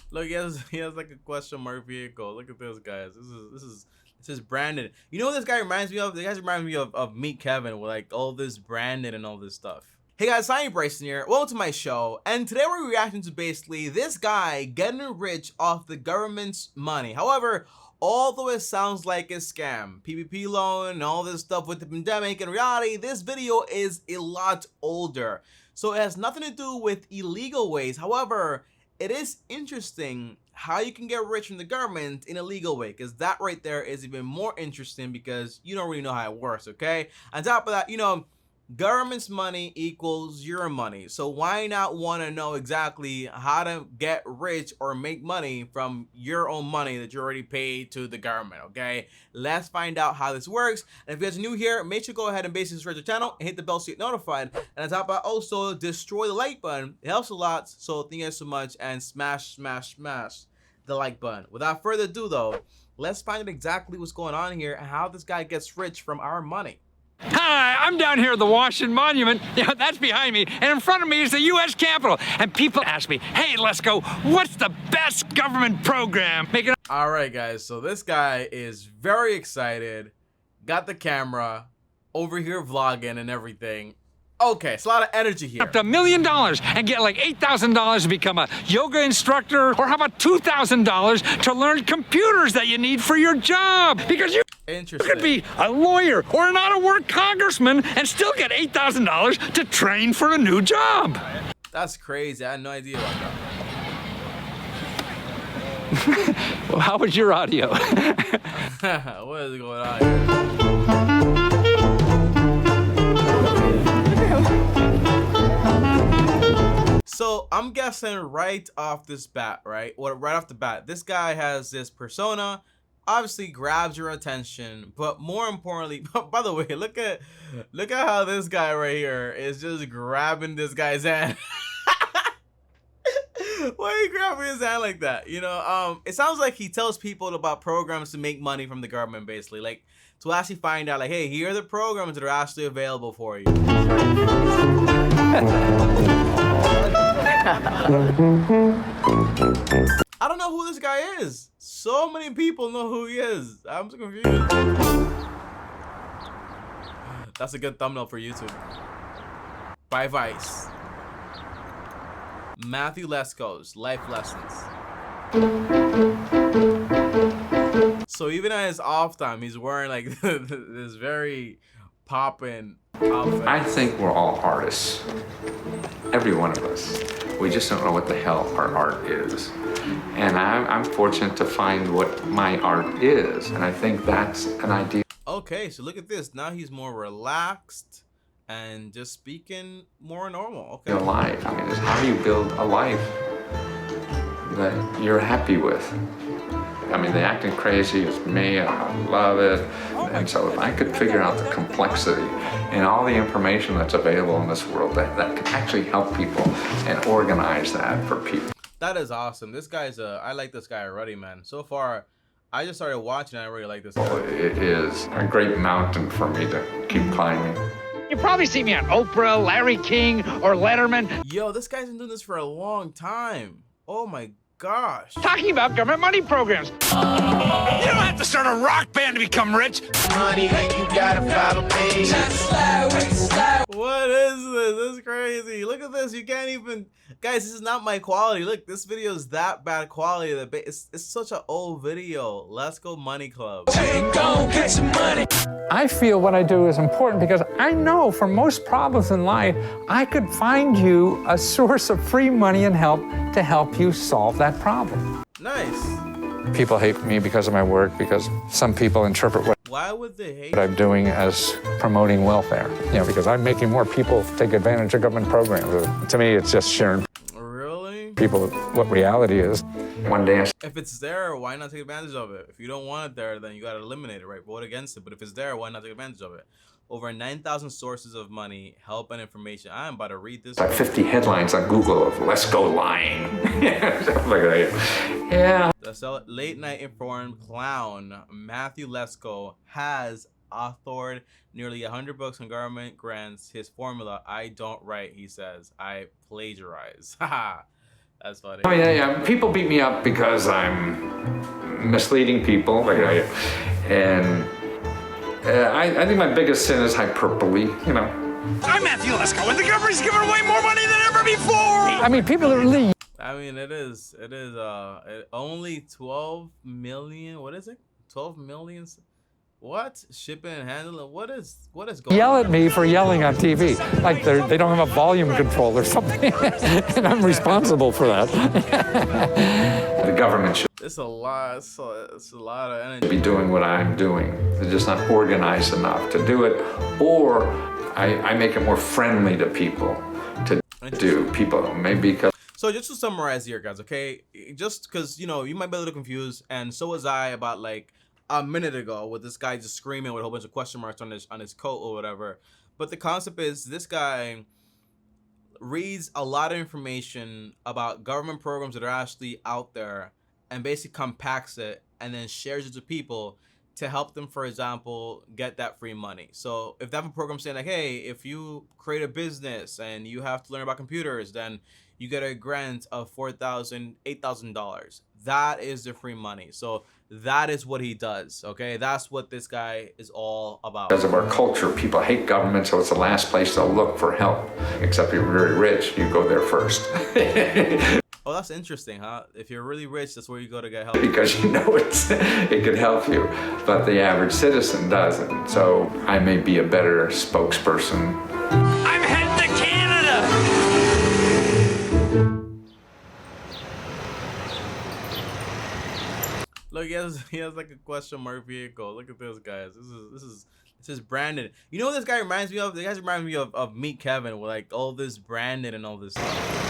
Look, he has like a question mark vehicle. Look at this, guys. This is Brandon. You know what this guy reminds me of? The guy reminds me of Meet Kevin with like all this Brandon and all this stuff. Hey guys, I'm Bryson here. Welcome to my show, and today we're reacting to basically this guy getting rich off the government's money. However, although it sounds like a scam, PPP loan and all this stuff with the pandemic, in reality, this video is a lot older. So it has nothing to do with illegal ways. However, it is interesting how you can get rich from the government in a legal way, because that right there is even more interesting because you don't really know how it works, okay? On top of that, you know, government's money equals your money. So why not want to know exactly how to get rich or make money from your own money that you already paid to the government, okay? Let's find out how this works. And if you guys are new here, make sure to go ahead and basically subscribe to the channel and hit the bell so you get notified. And on top of that, also destroy the like button. It helps a lot. So thank you guys so much, and smash the like button. Without further ado though, let's find out exactly what's going on here and how this guy gets rich from our money. Hi, I'm down here at the Washington Monument. Yeah, that's behind me. And in front of me is the U.S. Capitol. And people ask me, hey, let's go, what's the best government program? All right, guys. So this guy is very excited. Got the camera over here vlogging and everything. Okay, it's a lot of energy here. Up to $1 million and get like $8,000 to become a yoga instructor, or how about $2,000 to learn computers that you need for your job? Because you could be a lawyer or an out-of-work congressman and still get $8,000 to train for a new job. That's crazy. I had no idea about that. Well, how was your audio? What is going on here? So I'm guessing right off this bat, right? Right off the bat, this guy has this persona, obviously grabs your attention, but more importantly, by the way, look at how this guy right here is just grabbing this guy's hand. Why are you grabbing his hand like that? You know, it sounds like he tells people about programs to make money from the government, basically, like to actually find out, like, hey, here are the programs that are actually available for you. I don't know who this guy is. So many people know who he is. I'm so confused. That's a good thumbnail for YouTube. By Vice. Matthew Lesko's Life Lessons. So even at his off time, he's wearing like this very poppin' outfit. I think we're all artists. Every one of us. We just don't know what the hell our art is. And I'm fortunate to find what my art is. And I think that's an idea. Okay, so look at this. Now he's more relaxed and just speaking more normal. Okay. Life. I mean, it's how do you build a life that you're happy with? I mean, the acting crazy is me, I love it. And so if I could figure out the complexity and all the information that's available in this world that could actually help people and organize that for people. That is awesome. This guy's I like this guy already, man. So far, I just started watching and I really like this guy. It is a great mountain for me to keep climbing. You probably see me on Oprah, Larry King, or Letterman. Yo, this guy's been doing this for a long time. Oh my gosh. Talking about government money programs. You don't have to start a rock band to become rich. Honey, you gotta follow me. What is this? This is crazy. Look at this. You can't even... Guys, this is not my quality. Look, this video is that bad quality that it's such an old video. Let's go Money Club. Go get some money. I feel what I do is important because I know for most problems in life, I could find you a source of free money and help to help you solve that problem. Nice. People hate me because of my work, because some people interpret why would they hate what I'm doing as promoting welfare. You know, because I'm making more people take advantage of government programs. To me, it's just sharing people what reality is. One day if it's there, why not take advantage of it? If you don't want it there, then you got to eliminate it, right? Vote against it. But if it's there, why not take advantage of it? Over 9,000 sources of money, help, and information. I'm about to read this. Like 50 headlines on Google of "Let's go lying." Yeah. The late night informed clown Matthew Lesko has authored nearly 100 books on government grants. His formula: I don't write, he says, I plagiarize. Haha. That's funny. Oh yeah. People beat me up because I'm misleading people, and I think my biggest sin is hyperbole. You know. I'm Matthew Lesko, and the government's giving away more money than ever before. I mean, people are really. I mean, it is only 12 million. What is it? 12 million. What? Shipping and handling? What is going Yell on? at me for yelling on TV, like they don't have a volume control or something, and I'm responsible for that. The government should It's a lot. It's a lot of energy. be doing what I'm doing. They're just not organized enough to do it, or I make it more friendly to people to do. People maybe because. So just to summarize here, guys, okay? Just because, you know, you might be a little confused, and so was I about like a minute ago with this guy just screaming with a whole bunch of question marks on his coat or whatever. But the concept is this guy reads a lot of information about government programs that are actually out there and basically compacts it and then shares it to people to help them, for example, get that free money. So if they have a program saying like, hey, if you create a business and you have to learn about computers, then you get a grant of $4,000, $8,000. That is the free money. So that is what he does, okay? That's what this guy is all about. Because of our culture, people hate government, so it's the last place they'll look for help. Except if you're very rich, you go there first. Oh, that's interesting, huh? If you're really rich, that's where you go to get help. Because you know it could help you, but the average citizen doesn't. So I may be a better spokesperson. I'm heading to Canada. Look, he has like a question mark vehicle. Look at this, guys. This is Brandon. You know what this guy reminds me of? The guy reminds me of Meet Kevin with like all this Brandon and all this stuff.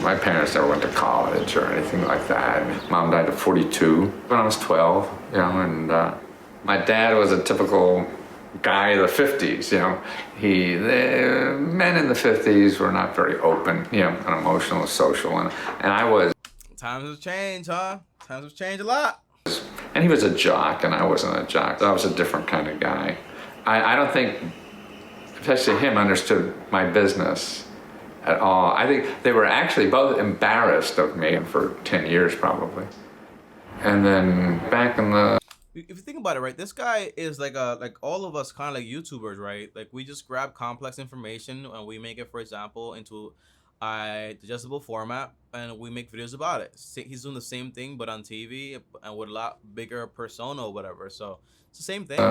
My parents never went to college or anything like that. Mom died at 42 when I was 12, you know, and my dad was a typical guy of the 50s, you know. The men in the 50s were not very open, you know, and emotional and social, and I was. Times have changed, huh? Times have changed a lot. And he was a jock, and I wasn't a jock. I was a different kind of guy. I don't think, especially him, understood my business at all. I think they were actually both embarrassed of me for 10 years, probably. And then back in the... If you think about it, right, this guy is like all of us kind of like YouTubers, right? Like we just grab complex information and we make it, for example, into a digestible format and we make videos about it. He's doing the same thing but on TV and with a lot bigger persona or whatever. So it's the same thing.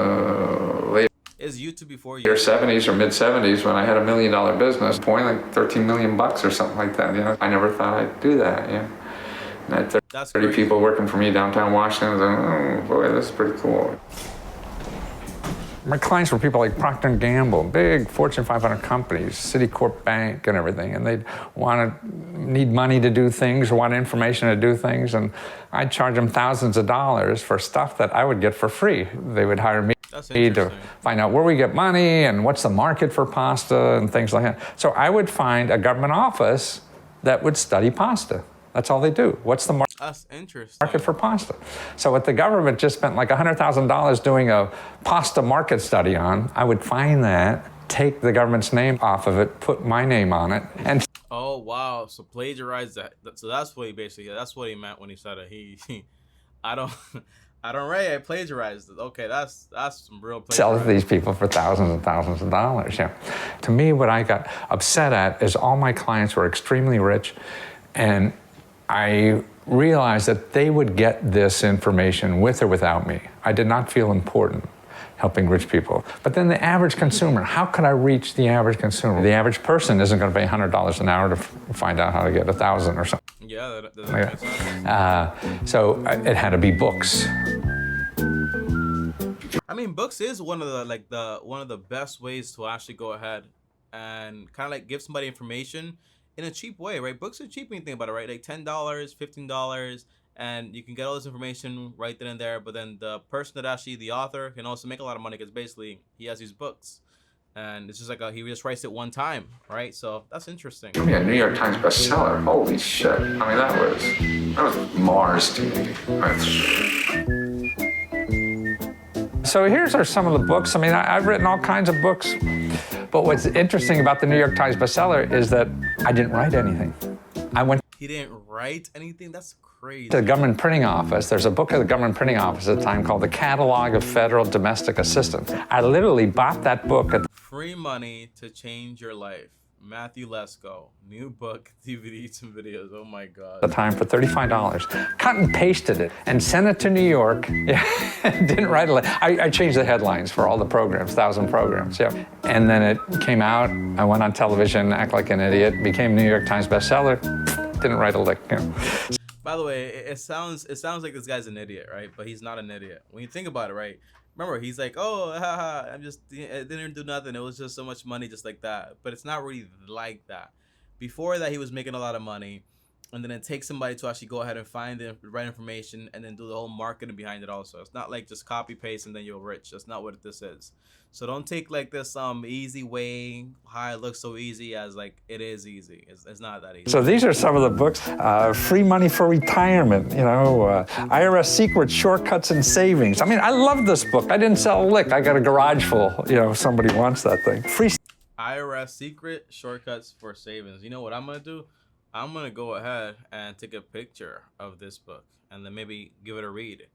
Late Is YouTube before you? 70s or mid 70s when I had $1 million business, point like 13 million bucks or something like that. You know, I never thought I'd do that. Yeah. And I had 30 people working for me downtown Washington. I was like, oh boy, this is pretty cool. My clients were people like Procter & Gamble, big Fortune 500 companies, Citicorp Bank and everything, and they'd need money to do things or want information to do things, and I'd charge them thousands of dollars for stuff that I would get for free. They would hire me to find out where we get money and what's the market for pasta and things like that. So I would find a government office that would study pasta. That's all they do. What's the market for pasta? So what the government just spent like $100,000 doing a pasta market study on, I would find that, take the government's name off of it, put my name on it, and... Oh, wow. So plagiarize that. So that's what he meant when he said it. I don't write, I plagiarized it. Okay, that's some real plagiarism. Sell to these people for thousands and thousands of dollars. Yeah. To me, what I got upset at is all my clients were extremely rich, and I realized that they would get this information with or without me. I did not feel important helping rich people. But then the average consumer, how could I reach the average consumer? The average person isn't going to pay $100 an hour to find out how to get 1,000 or something. Yeah, that doesn't make sense. So it had to be books. I mean, books is one of the best ways to actually go ahead and kind of like give somebody information in a cheap way, right? Books are cheap when you think about it, right? Like $10, $15, and you can get all this information right then and there. But then the person that actually, the author, can also make a lot of money because basically he has these books. And it's just like he just writes it one time, right? So that's interesting. Yeah, New York Times bestseller. Holy shit. I mean, that was Mars to me. So here's some of the books. I mean, I've written all kinds of books. But what's interesting about the New York Times bestseller is that I didn't write anything. I went He didn't write anything? That's crazy. to the government printing office. There's a book at the government printing office at the time called The Catalog of Federal Domestic Assistance. I literally bought that book at Free Money to Change Your Life. Matthew Lesko. New book, DVDs and videos. Oh my God. the time for $35. Cut and pasted it and sent it to New York. Yeah, didn't write it. I changed the headlines for all the programs, 1,000 programs. Yeah, and then it came out. I went on television, act like an idiot, became New York Times bestseller. Didn't write a lick. You know. By the way, it sounds like this guy's an idiot, right? But he's not an idiot. When you think about it, right? Remember, he's like, oh, haha, I didn't do nothing. It was just so much money, just like that. But it's not really like that. Before that, he was making a lot of money, and then it takes somebody to actually go ahead and find the right information and then do the whole marketing behind it also. It's not like just copy paste and then you're rich. That's not what this is. So don't take like this easy way, how it looks so easy, as like it is easy. It's not that easy. So these are some of the books. Free Money for Retirement, you know, IRS Secrets, Shortcuts and Savings. I mean, I love this book. I didn't sell a lick. I got a garage full, you know, if somebody wants that thing. Free IRS Secret, Shortcuts for Savings. You know what I'm going to do? I'm going to go ahead and take a picture of this book and then maybe give it a read.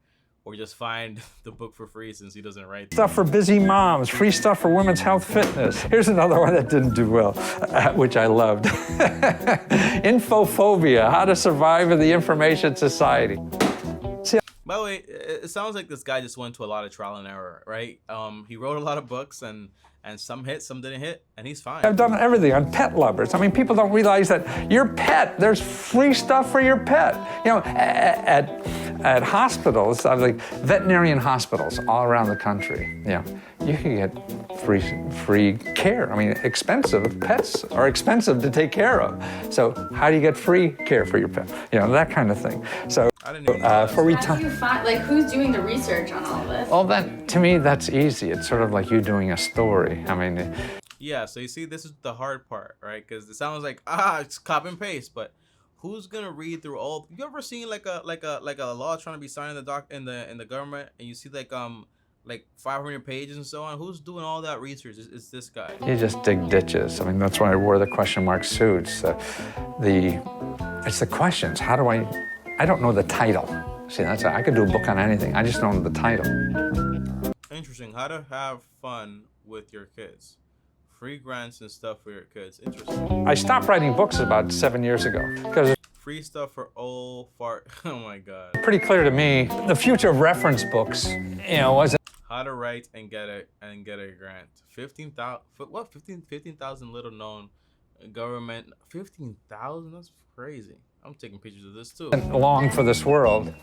Or just find the book for free since he doesn't write. Stuff for busy moms, free stuff for women's health fitness. Here's another one that didn't do well, which I loved. Infophobia, how to survive in the information society. By the way, it sounds like this guy just went to a lot of trial and error, right? He wrote a lot of books and some hit, some didn't hit, and he's fine. I've done everything on pet lovers. I mean, people don't realize that your pet, there's free stuff for your pet. You know, at hospitals, like veterinarian hospitals all around the country, you know, you can get free care. I mean, expensive pets are expensive to take care of. So how do you get free care for your pet? You know, that kind of thing. So I didn't even know for how do you find, like, who's doing the research on all this? Well, that, to me, that's easy. It's sort of like you doing a story. I mean, yeah, so you see, this is the hard part, right? Because it sounds like, it's copy and paste, but who's gonna read through all? You ever seen like a law trying to be signed in the government, and you see like 500 pages and so on? Who's doing all that research? It's this guy. You just dig ditches. I mean, that's why I wore the question mark suits. It's the questions. How do I don't know the title. See, I could do a book on anything. I just don't know the title. Interesting. How to have fun with your kids. Free grants and stuff for your kids. Interesting. I stopped writing books about 7 years ago because free stuff for old fart. Oh my God. Pretty clear to me the future of reference books, you know, wasn't how to write and get a grant. 15,000. What? 15,000 little known government. 15,000. That's crazy. I'm taking pictures of this too. Long for this world.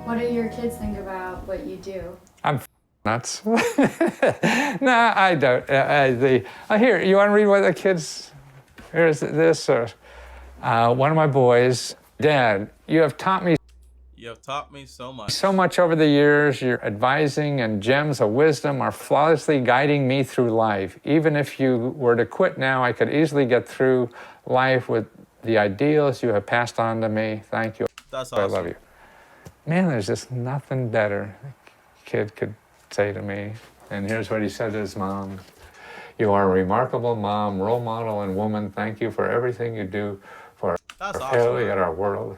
What do your kids think about what you do? I'm nuts. Nah, I don't. Here, you want to read what the kids? Here's this. One of my boys. Dad, you have taught me. You have taught me so much. So much over the years. Your advising and gems of wisdom are flawlessly guiding me through life. Even if you were to quit now, I could easily get through life with the ideals you have passed on to me. Thank you. That's awesome. I love you. Man, there's just nothing better a kid could say to me. And here's what he said to his mom. You are a remarkable mom, role model, and woman. Thank you for everything you do for our family and our world.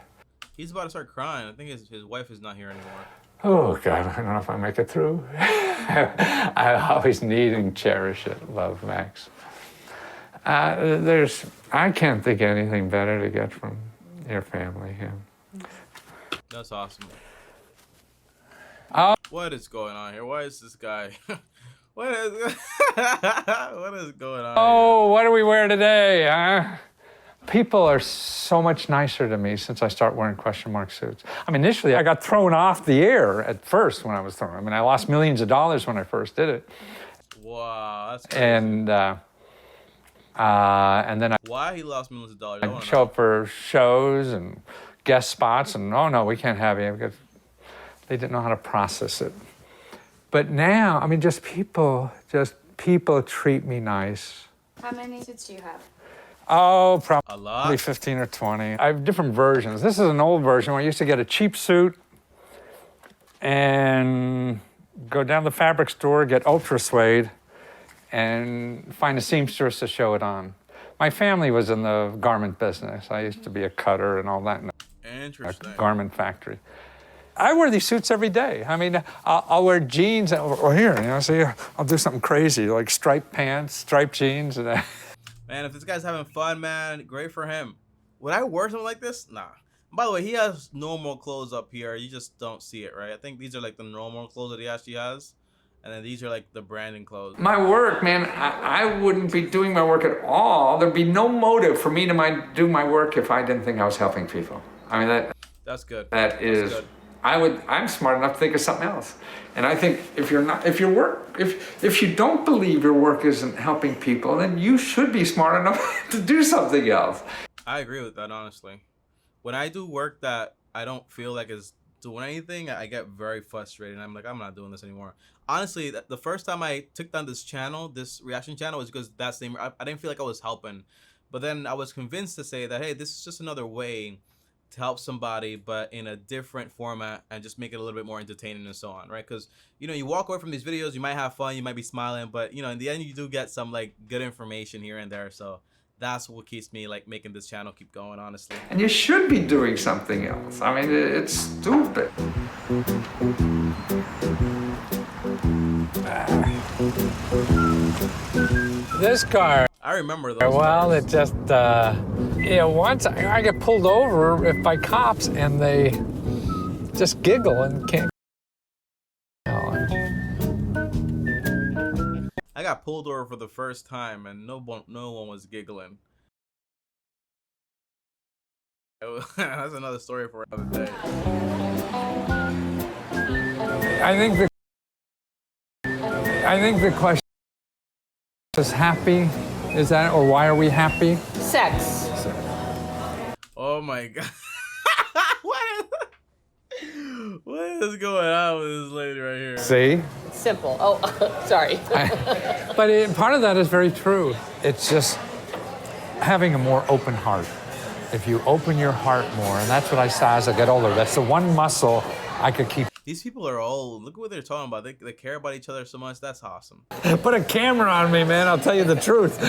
He's about to start crying. I think his wife is not here anymore. Oh, God, I don't know if I make it through. I always need and cherish it. Love, Max. I can't think of anything better to get from your family. Yeah. That's awesome. Oh. What is going on here? Why is this guy? What is going on? Oh, what do we wear today, huh? People are so much nicer to me since I started wearing question mark suits. I mean, initially, I got thrown off the air at first when I was thrown. I mean, I lost millions of dollars when I first did it. Wow, that's crazy. And then why he lost millions of dollars? I'd show up for shows and guest spots, and oh no, we can't have you because they didn't know how to process it. But now, I mean, just people treat me nice. How many suits do you have? Oh, probably a lot? 15 or 20. I have different versions. This is an old version where I used to get a cheap suit and go down to the fabric store, get ultra suede, and find a seamstress to show it on. My family was in the garment business. I used to be a cutter and all that in Interesting. a garment factory. I wear these suits every day. I mean, I'll wear jeans, or here, you know, see, I'll do something crazy, like striped pants, striped jeans. And man, if this guy's having fun, man, great for him. Would I wear something like this? Nah. By the way, he has normal clothes up here. You just don't see it, right? I think these are like the normal clothes that he actually has. And then these are like the branding clothes. My work, man, I wouldn't be doing my work at all. There'd be no motive for me to do my work if I didn't think I was helping people. I mean, that's good. That's good. I'm smart enough to think of something else. And I think if you don't believe your work isn't helping people, then you should be smart enough to do something else. I agree with that, honestly. When I do work that I don't feel like is doing anything, I get very frustrated. I'm like, I'm not doing this anymore. Honestly, the first time I took down this channel, this reaction channel, was because I didn't feel like I was helping. But then I was convinced to say that, hey, this is just another way to help somebody, but in a different format, and just make it a little bit more entertaining and so on, right? Because, you know, you walk away from these videos, you might have fun, you might be smiling, but, you know, in the end, you do get some like good information here and there. So that's what keeps me like making this channel keep going, honestly. And you should be doing something else. I mean, it's stupid. this car. I remember those. Well, cars. it just, you know, once I get pulled over by cops and they just giggle and can't. I got pulled over for the first time and no one was giggling. That's another story for another day. I think the question is happy. Is that, or why are we happy? Sex. Oh my God. What is going on with this lady right here? See? Simple. Oh, sorry. But part of that is very true. It's just having a more open heart. If you open your heart more, and that's what I saw as I get older. That's the one muscle I could keep. These people are old. Look at what they're talking about. They care about each other so much. That's awesome. Put a camera on me, man. I'll tell you the truth.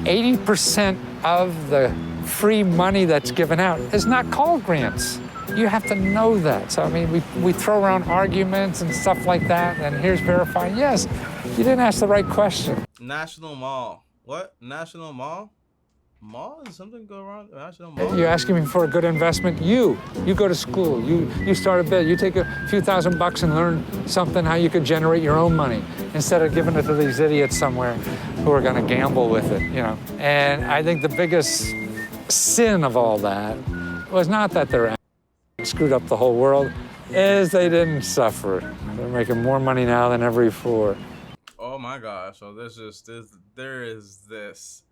80% of the free money that's given out is not called grants. You have to know that. So, I mean, we throw around arguments and stuff like that, and here's verifying. Yes, you didn't ask the right question. National Mall. What? National Mall? Mall? Is something go wrong? National Mall? You're asking me for a good investment. You go to school. You start a bit. You take a few $1,000 and learn something, how you could generate your own money instead of giving it to these idiots somewhere who are going to gamble with it, you know. And I think the biggest sin of all that was not that they're screwed up the whole world, is they didn't suffer. They're making more money now than ever before. Oh my gosh. So there is this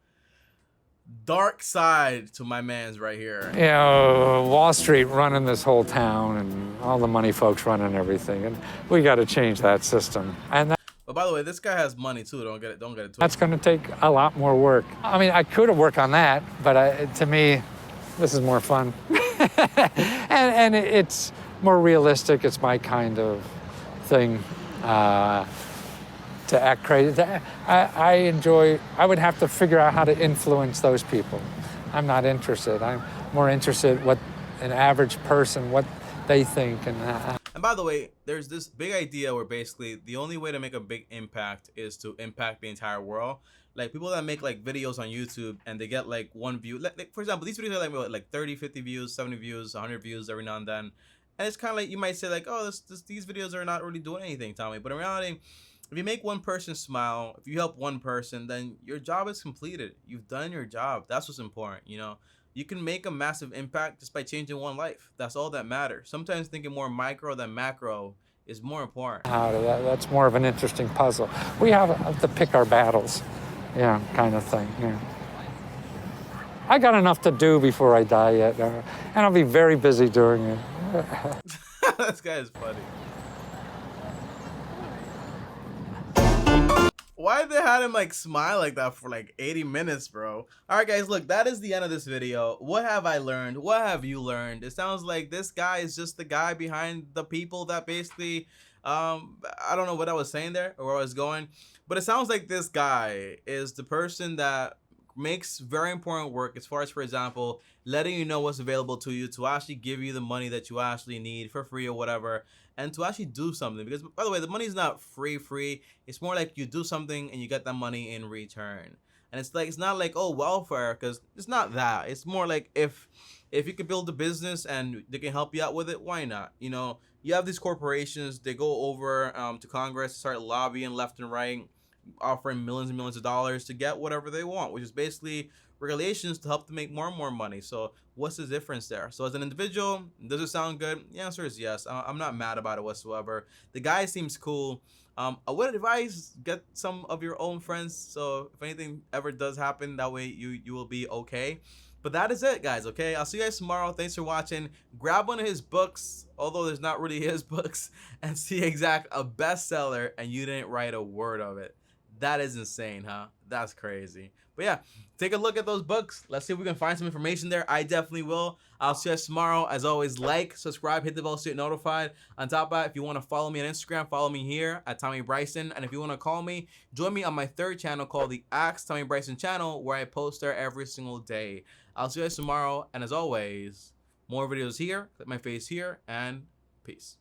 dark side to my man's right here. You know, Wall Street running this whole town and all the money folks running everything. And we got to change that system. And but by the way, this guy has money too. Don't get it twisted. That's going to take a lot more work. I mean, I could have worked on that, but to me, this is more fun. and it's more realistic. It's my kind of thing to act crazy. I would have to figure out how to influence those people. I'm not interested. I'm more interested what an average person, what they think. And by the way, there's this big idea where basically the only way to make a big impact is to impact the entire world. Like people that make like videos on YouTube and they get like one view. Like, for example, these videos are like 30, 50 views, 70 views, 100 views every now and then. And it's kind of like, you might say like, oh, these videos are not really doing anything, Tommy. But in reality, if you make one person smile, if you help one person, then your job is completed. You've done your job. That's what's important, you know? You can make a massive impact just by changing one life. That's all that matters. Sometimes thinking more micro than macro is more important. That's more of an interesting puzzle. We have to pick our battles, yeah, kind of thing. Yeah. I got enough to do before I die yet, and I'll be very busy doing it. This guy is funny. Why they had him like smile like that for like 80 minutes, bro? All right, guys, look, that is the end of this video. What have I learned? What have you learned? It sounds like this guy is just the guy behind the people that basically, I don't know what I was saying there or where I was going, but it sounds like this guy is the person that makes very important work as far as, for example, letting you know what's available to you, to actually give you the money that you actually need for free or whatever, and to actually do something. Because, by the way, the money is not free. It's more like you do something and you get that money in return. And it's like, it's not like, oh, welfare, because it's not that. It's more like if you could build a business and they can help you out with it, why not? You know, you have these corporations, they go over to Congress, start lobbying left and right, offering millions and millions of dollars to get whatever they want, which is basically regulations to help them make more and more money. So what's the difference there? So as an individual, does it sound good? The answer is yes. I'm not mad about it whatsoever. The guy seems cool. I would advise get some of your own friends, so if anything ever does happen, that way you will be okay. But that is it, guys. Okay, I'll see you guys tomorrow. Thanks for watching. Grab one of his books, although there's not really his books, and see exact a bestseller and you didn't write a word of it. That is insane, huh? That's crazy. But yeah, take a look at those books. Let's see if we can find some information there. I definitely will. I'll see you guys tomorrow. As always, like, subscribe, hit the bell so you get notified. On top of that, if you want to follow me on Instagram, follow me here at Tommy Bryson. And if you want to call me, join me on my third channel called the Ask Tommy Bryson channel, where I post there every single day. I'll see you guys tomorrow. And as always, more videos here, click my face here, and peace.